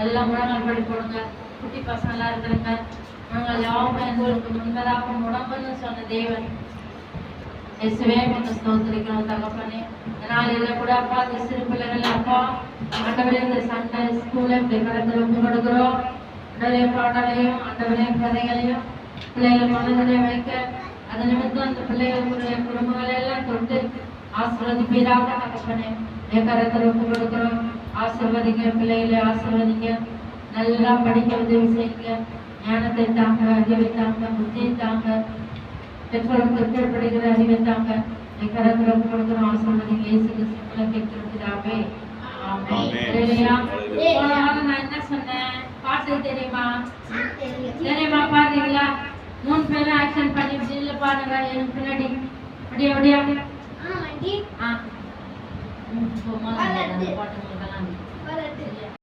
எல்லாம் முழங்கால் படி போடுங்க. குட்டி பசங்களா இருக்கிறங்க முழங்கால் யாவும் எங்களுக்கு முன்பதாக முடம்புன்னு சொன்ன தேவன் இயேசுவே உமக்கு ஸ்தோத்திரிக்கிறோம் தகப்பனே. நாளில கூட அப்பா இந்த சிறு பிள்ளைகள் அப்பா ஆண்டவரே இந்த சண்டை ஸ்கூல்ல இப்படி கடந்து ஒப்பு கொடுக்கிறோம். ஆண்டவரே பாடலையும் ஆண்டவரே கதைகளையும் பிள்ளைகள் மனதிலே வைக்க அது நிமித்தம் அந்த பிள்ளைகளுடைய குடும்பங்களை எல்லாம் தொட்டு ஆசீர்வதிப்பீராக தகப்பனே. கரத்தில் ஒப்பு கொடுக்கிறோம். ஆசீர்வதிங்க பிள்ளைகளை ஆசீர்வதிங்க. நல்லா படிக்க உதவி செய்யுங்க. ஞானத்தை தாங்க, அறிவை தாங்க, புத்தியை தாங்க, பெற்றோருக்கு கீழ்படுகிற அறிவை தாங்க. கரத்தில் ஒப்பு கொடுக்கிறோம். ஆசீர்வதிங்க. இயேசு கிறிஸ்துவின் கேட்கிறதாவே நான் என்ன சொன்னேன்? பாட்டு தெரியுமா? தெரியுமா? பாருங்களா? 3 பேரும் ஆக்ஷன் பண்ணி ஜில்ல பாருங்க. எனக்கு பின்னாடி அப்படியே அப்படியே பாட்டு